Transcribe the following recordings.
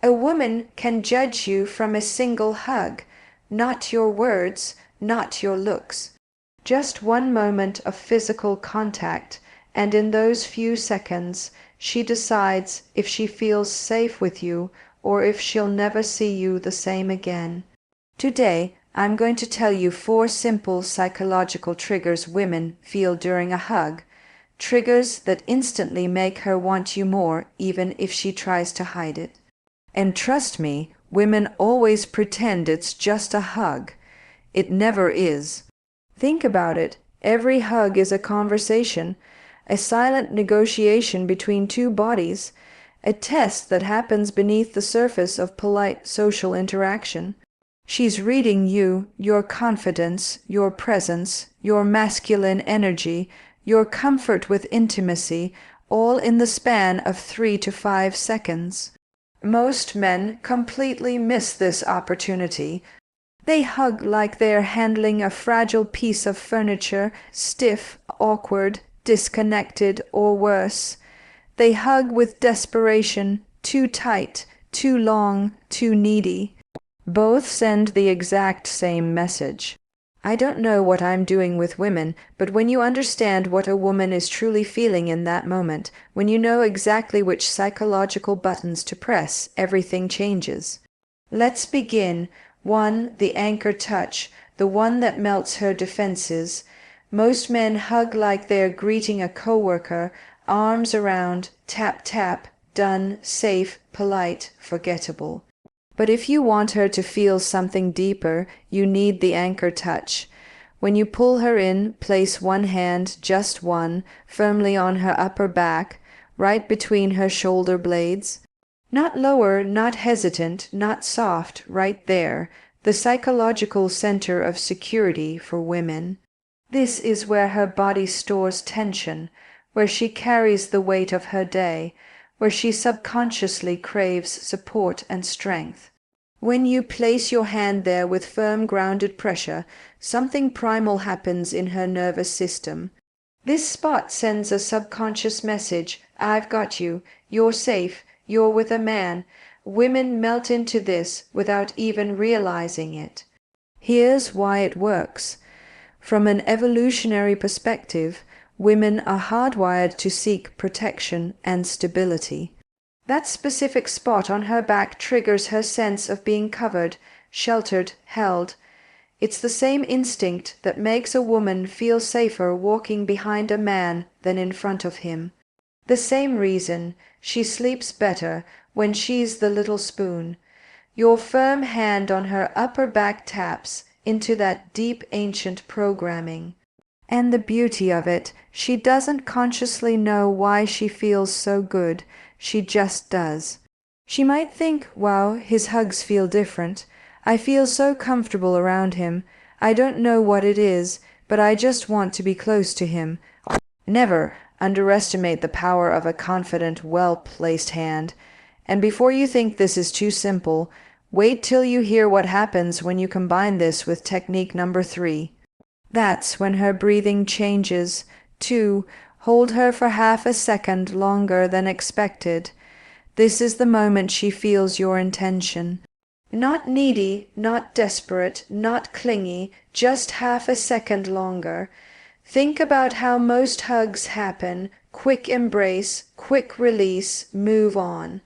A woman can judge you from a single hug, not your words, not your looks. Just one moment of physical contact, and in those few seconds, she decides if she feels safe with you or if she'll never see you the same again. Today, I'm going to tell you 4 simple psychological triggers women feel during a hug, triggers that instantly make her want you more even if she tries to hide it. And trust me, women always pretend it's just a hug. It never is. Think about it. Every hug is a conversation, a silent negotiation between 2 bodies, a test that happens beneath the surface of polite social interaction. She's reading you, your confidence, your presence, your masculine energy, your comfort with intimacy, all in the span of 3 to 5 seconds. Most men completely miss this opportunity. They hug like they're handling a fragile piece of furniture, stiff, awkward, disconnected, or worse. They hug with desperation, too tight, too long, too needy. Both send the exact same message. I don't know what I'm doing with women, but when you understand what a woman is truly feeling in that moment, when you know exactly which psychological buttons to press, everything changes. Let's begin. 1. The anchor touch, the one that melts her defenses. Most men hug like they're greeting a coworker, arms around, tap tap, done, safe, polite, forgettable. But if you want her to feel something deeper, you need the anchor touch. When you pull her in, place one hand, just one, firmly on her upper back, right between her shoulder blades. Not lower, not hesitant, not soft, right there, the psychological center of security for women. This is where her body stores tension, where she carries the weight of her day, where she subconsciously craves support and strength. When you place your hand there with firm grounded pressure, something primal happens in her nervous system. This spot sends a subconscious message, I've got you, you're safe, you're with a man. Women melt into this without even realizing it. Here's why it works. From an evolutionary perspective, women are hardwired to seek protection and stability. That specific spot on her back triggers her sense of being covered, sheltered, held. It's the same instinct that makes a woman feel safer walking behind a man than in front of him. The same reason she sleeps better when she's the little spoon. Your firm hand on her upper back taps into that deep ancient programming. And the beauty of it, she doesn't consciously know why she feels so good, she just does. She might think, wow, his hugs feel different. I feel so comfortable around him. I don't know what it is, but I just want to be close to him. Never underestimate the power of a confident, well-placed hand. And before you think this is too simple, wait till you hear what happens when you combine this with technique number 3. That's when her breathing changes. 2. Hold her for half a second longer than expected. This is the moment she feels your intention. Not needy, not desperate, not clingy, just half a second longer. Think about how most hugs happen. Quick embrace, quick release, move on.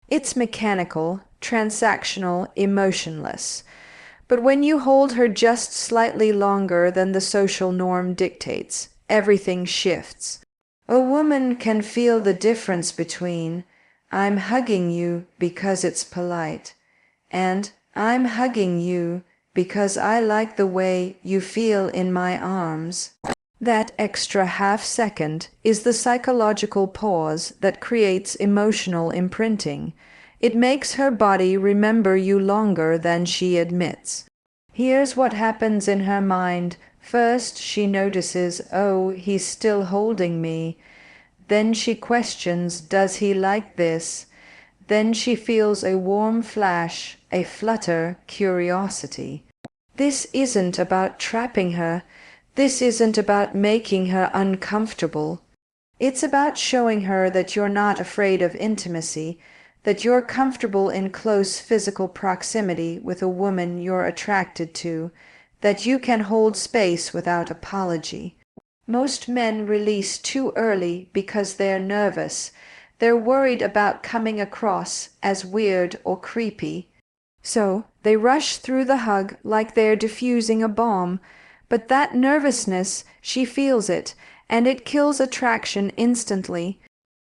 It's mechanical, transactional, emotionless. But when you hold her just slightly longer than the social norm dictates, everything shifts. A woman can feel the difference between I'm hugging you because it's polite and I'm hugging you because I like the way you feel in my arms. That extra half second is the psychological pause that creates emotional imprinting. It makes her body remember you longer than she admits. Here's what happens in her mind. First, she notices, oh, he's still holding me. Then she questions, does he like this? Then she feels a warm flash, a flutter, curiosity. This isn't about trapping her. This isn't about making her uncomfortable. It's about showing her that you're not afraid of intimacy, that you're comfortable in close physical proximity with a woman you're attracted to, that you can hold space without apology. Most men release too early because they're nervous. They're worried about coming across as weird or creepy. So they rush through the hug like they're diffusing a bomb. But that nervousness, she feels it, and it kills attraction instantly.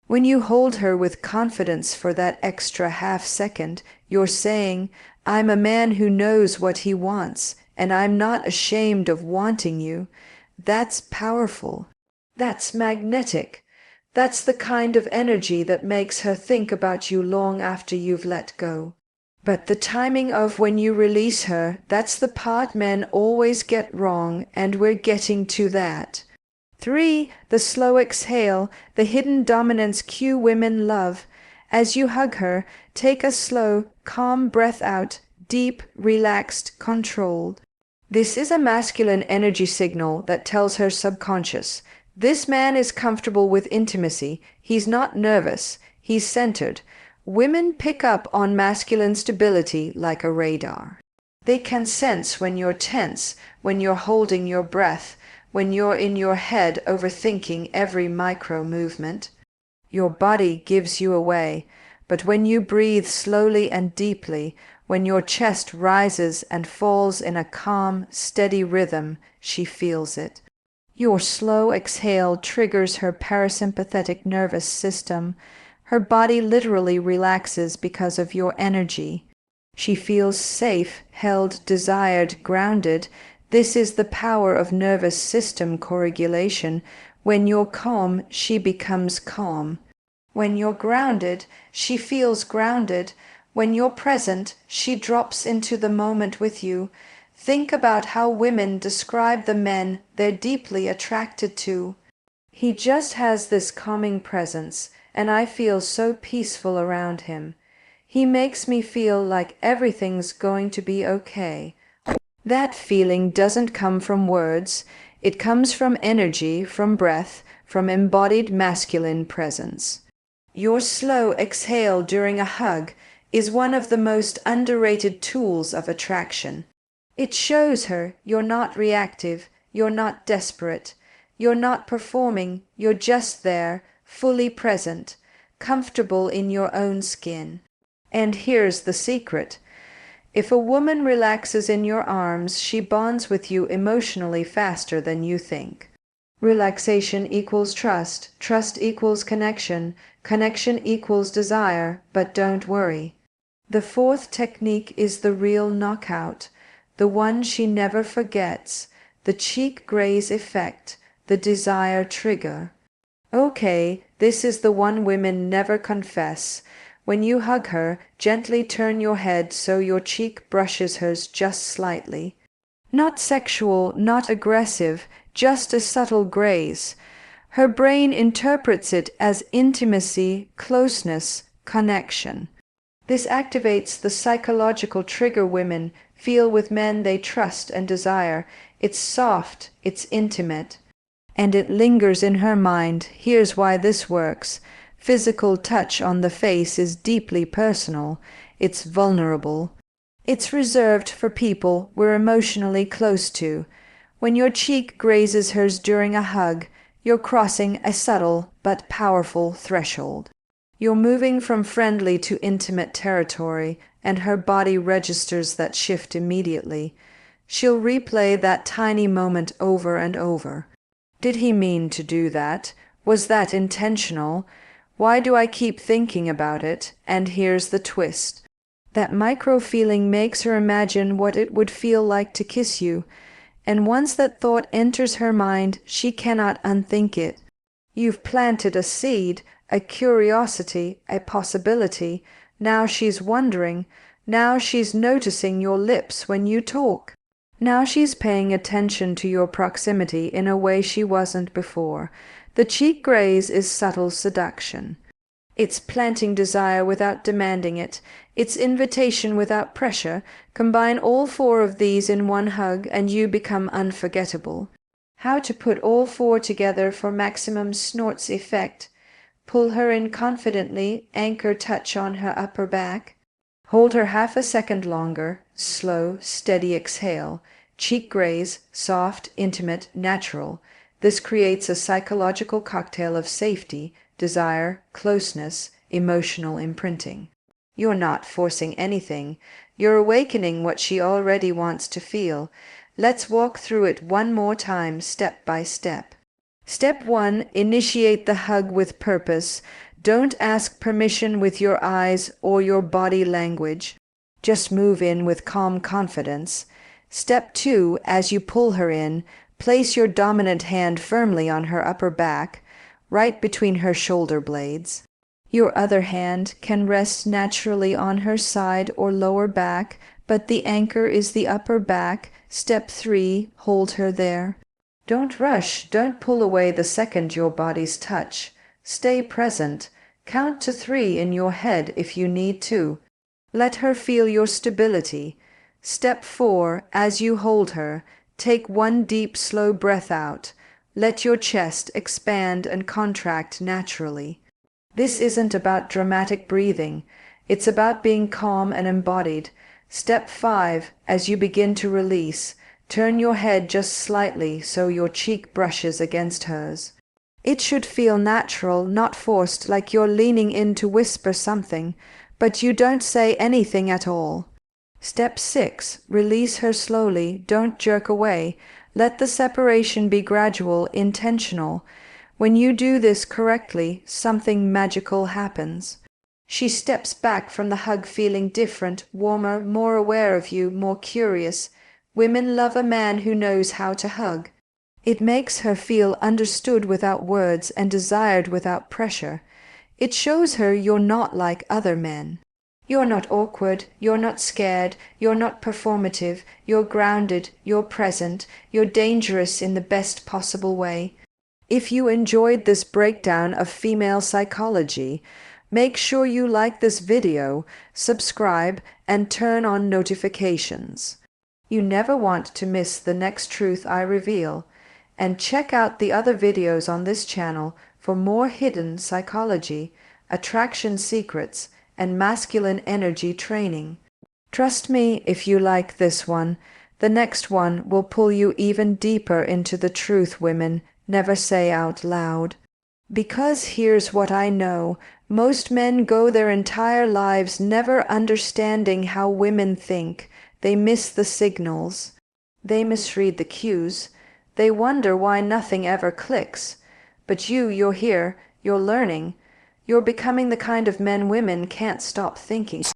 When you hold her with confidence for that extra half second, you're saying, "I'm a man who knows what he wants, and I'm not ashamed of wanting you." That's powerful. That's magnetic. That's the kind of energy that makes her think about you long after you've let go. But the timing of when you release her, that's the part men always get wrong, and we're getting to that. 3. The slow exhale, the hidden dominance cue women love. As you hug her, take a slow, calm breath out, deep, relaxed, controlled. This is a masculine energy signal that tells her subconscious, this man is comfortable with intimacy, he's not nervous, he's centered. Women pick up on masculine stability like a radar. They can sense when you're tense, when you're holding your breath, when you're in your head overthinking every micro movement. Your body gives you away, but when you breathe slowly and deeply, when your chest rises and falls in a calm, steady rhythm, she feels it. Your slow exhale triggers her parasympathetic nervous system. Her body literally relaxes because of your energy. She feels safe, held, desired, grounded. This is the power of nervous system co-regulation. When you're calm, she becomes calm. When you're grounded, she feels grounded. When you're present, she drops into the moment with you. Think about how women describe the men they're deeply attracted to. He just has this calming presence, and I feel so peaceful around him. He makes me feel like everything's going to be okay. That feeling doesn't come from words. It comes from energy, from breath, from embodied masculine presence. Your slow exhale during a hug is one of the most underrated tools of attraction. It shows her you're not reactive, you're not desperate, you're not performing, you're just there, fully present, comfortable in your own skin. And here's the secret. If a woman relaxes in your arms, she bonds with you emotionally faster than you think. Relaxation equals trust, trust equals connection, connection equals desire, but don't worry. The 4th technique is the real knockout, the one she never forgets, the cheek graze effect, the desire trigger. Okay, this is the one women never confess. When you hug her, gently turn your head so your cheek brushes hers just slightly. Not sexual, not aggressive, just a subtle graze. Her brain interprets it as intimacy, closeness, connection. This activates the psychological trigger women feel with men they trust and desire. It's soft, it's intimate. And it lingers in her mind. Here's why this works. Physical touch on the face is deeply personal. It's vulnerable. It's reserved for people we're emotionally close to. When your cheek grazes hers during a hug, you're crossing a subtle but powerful threshold. You're moving from friendly to intimate territory, and her body registers that shift immediately. She'll replay that tiny moment over and over. Did he mean to do that? Was that intentional? Why do I keep thinking about it? And here's the twist. That micro-feeling makes her imagine what it would feel like to kiss you, and once that thought enters her mind, she cannot unthink it. You've planted a seed, a curiosity, a possibility. Now she's wondering. Now she's noticing your lips when you talk. Now she's paying attention to your proximity in a way she wasn't before. The cheek graze is subtle seduction. It's planting desire without demanding it. It's invitation without pressure. Combine all 4 of these in one hug and you become unforgettable. How to put all 4 together for maximum snorts effect. Pull her in confidently, anchor touch on her upper back. Hold her half a second longer, slow, steady exhale, cheek graze, soft, intimate, natural. This creates a psychological cocktail of safety, desire, closeness, emotional imprinting. You're not forcing anything. You're awakening what she already wants to feel. Let's walk through it one more time, step by step. Step 1. Initiate the hug with purpose. Don't ask permission with your eyes or your body language. Just move in with calm confidence. Step 2. As you pull her in, place your dominant hand firmly on her upper back, right between her shoulder blades. Your other hand can rest naturally on her side or lower back, but the anchor is the upper back. Step 3. Hold her there. Don't rush, don't pull away the second your bodies touch. Stay present. Count to 3 in your head if you need to. Let her feel your stability. Step 4. As you hold her, take one deep, slow breath out. Let your chest expand and contract naturally. This isn't about dramatic breathing. It's about being calm and embodied. Step 5. As you begin to release, turn your head just slightly so your cheek brushes against hers. It should feel natural, not forced, like you're leaning in to whisper something, but you don't say anything at all. Step 6. Release her slowly. Don't jerk away. Let the separation be gradual, intentional. When you do this correctly, something magical happens. She steps back from the hug feeling different, warmer, more aware of you, more curious. Women love a man who knows how to hug. It makes her feel understood without words and desired without pressure. It shows her you're not like other men. You're not awkward, you're not scared, you're not performative, you're grounded, you're present, you're dangerous in the best possible way. If you enjoyed this breakdown of female psychology, make sure you like this video, subscribe, and turn on notifications. You never want to miss the next truth I reveal, and check out the other videos on this channel for more hidden psychology, attraction secrets, and masculine energy training. Trust me, if you like this one, the next one will pull you even deeper into the truth women never say out loud. Because here's what I know, most men go their entire lives never understanding how women think. They miss the signals. They misread the cues. They wonder why nothing ever clicks. But you're here, you're learning. You're becoming the kind of men women can't stop thinking.